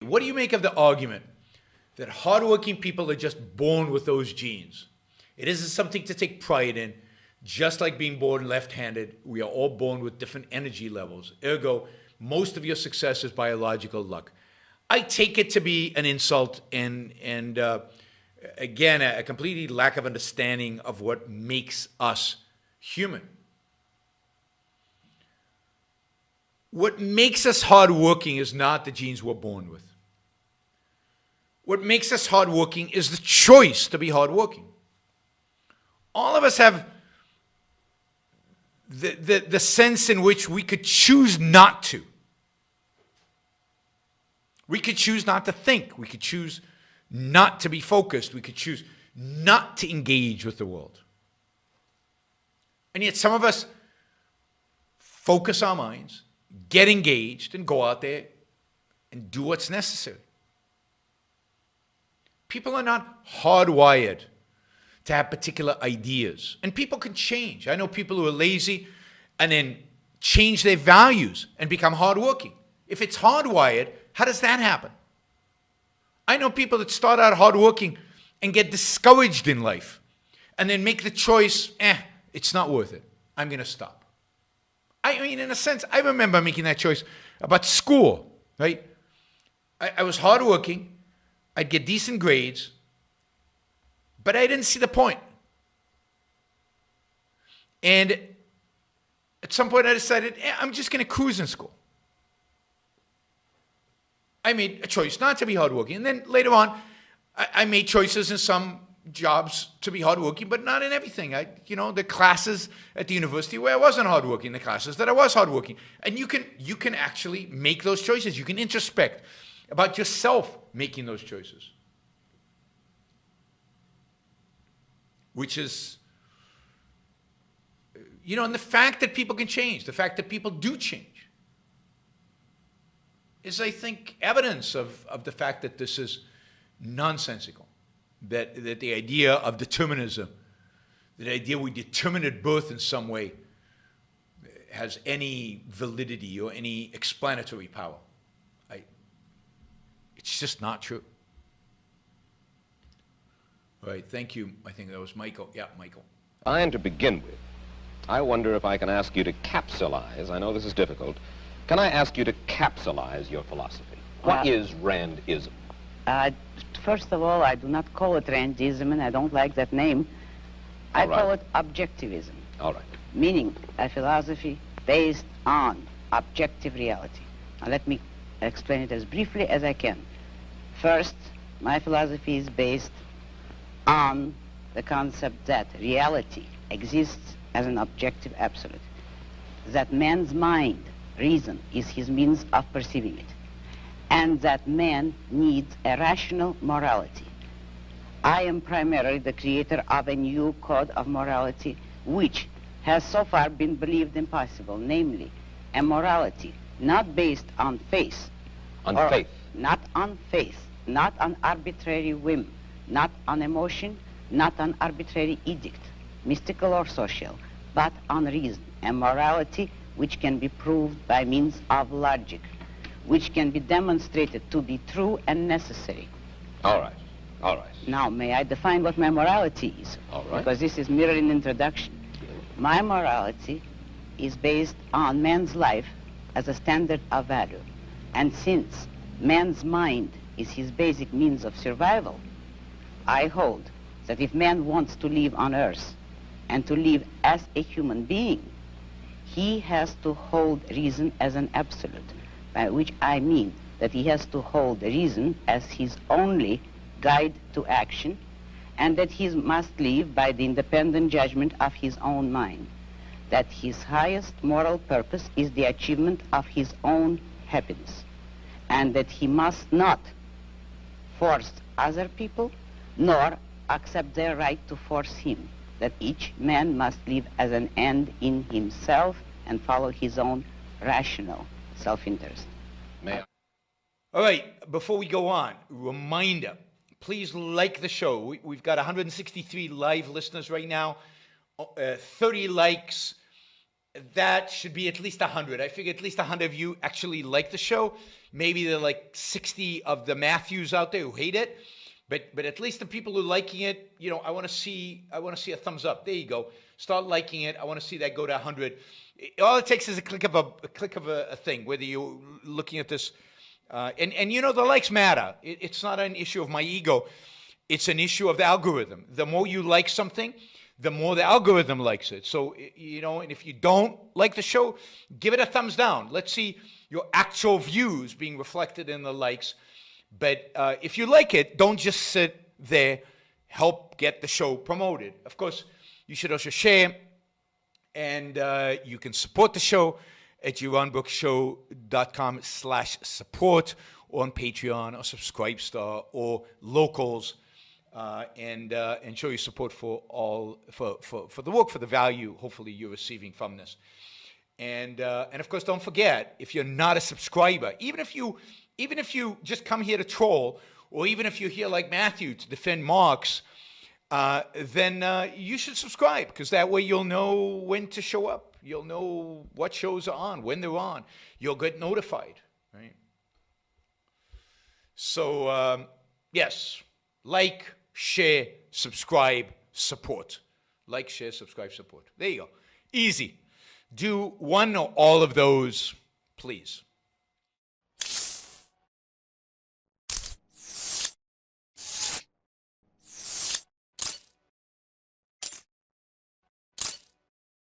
What do you make of the argument that hardworking people are just born with those genes? It isn't something to take pride in. Just like being born left-handed, we are all born with different energy levels. Ergo, most of your success is biological luck. I take it to be an insult and again, a completely lack of understanding of what makes us human. What makes us hardworking is not the genes we're born with. What makes us hardworking is the choice to be hardworking. All of us have the sense in which we could choose not to. We could choose not to think. We could choose not to be focused. We could choose not to engage with the world. And yet some of us focus our minds, get engaged, and go out there and do what's necessary. People are not hardwired to have particular ideas. And people can change. I know people who are lazy and then change their values and become hardworking. If it's hardwired, how does that happen? I know people that start out hardworking and get discouraged in life and then make the choice, it's not worth it. I'm going to stop. I mean, in a sense, I remember making that choice about school, right? I was hardworking. I'd get decent grades, but I didn't see the point. And at some point I decided, I'm just going to cruise in school. I made a choice not to be hardworking. And then later on, I made choices in some jobs to be hardworking, but not in everything. The classes at the university where I wasn't hardworking, the classes that I was hardworking. And you can actually make those choices. You can introspect about yourself making those choices. Which is, and the fact that people can change, the fact that people do change, is, I think, evidence of the fact that this is nonsensical. That the idea of determinism, the idea we determine at birth in some way, has any validity or any explanatory power. It's just not true. All right, thank you. I think that was Michael. Yeah, Michael. And to begin with, I wonder if I can ask you to capsulize. I know this is difficult. Can I ask you to capsulize your philosophy? What is Randism? First of all, I do not call it Randism, and I don't like that name. I call it objectivism. All right. Meaning a philosophy based on objective reality. Now let me explain it as briefly as I can. First, my philosophy is based on the concept that reality exists as an objective absolute, that man's mind, reason, is his means of perceiving it, and that man needs a rational morality. I am primarily the creator of a new code of morality which has so far been believed impossible, namely a morality not based on faith. On faith? Not on faith, not on arbitrary whim, not on emotion, not on arbitrary edict, mystical or social, but on reason, a morality which can be proved by means of logic, which can be demonstrated to be true and necessary. All right, all right. Now, may I define what my morality is? All right. Because this is merely an introduction. My morality is based on man's life as a standard of value. And since man's mind is his basic means of survival, I hold that if man wants to live on earth and to live as a human being, he has to hold reason as an absolute, by which I mean that he has to hold reason as his only guide to action, and that he must live by the independent judgment of his own mind, that his highest moral purpose is the achievement of his own happiness, and that he must not force other people, nor accept their right to force him, that each man must live as an end in himself and follow his own rational self-interest. May I? All right, before we go on, reminder, please like the show. We've got 163 live listeners right now, 30 likes. that should be at least 100. I figure at least 100 of you actually like the show. Maybe there are like 60 of the Matthews out there who hate it, but at least the people who are liking it, you know, I want to see a thumbs up. There you go. Start liking it. I want to see that go to 100. All it takes is a click of a thing. Whether you're looking at this, and you know, the likes matter. It's not an issue of my ego. It's an issue of the algorithm. The more you like something, the more the algorithm likes it. So, you know, and if you don't like the show, give it a thumbs down. Let's see your actual views being reflected in the likes. But if you like it, don't just sit there. Help get the show promoted. Of course, you should also share, and you can support the show at JeronBrookShow.com/support, or on Patreon or Subscribestar or Locals. And show your support for the work, for the value hopefully you're receiving from this. And of course, don't forget, if you're not a subscriber, even if you just come here to troll, or even if you're here like Matthew to defend Marx, then you should subscribe, because that way you'll know when to show up. You'll know what shows are on, when they're on. You'll get notified, right? So, yes, like, share, subscribe, support. Like, share, subscribe, support. There you go. Easy. Do one or all of those, please.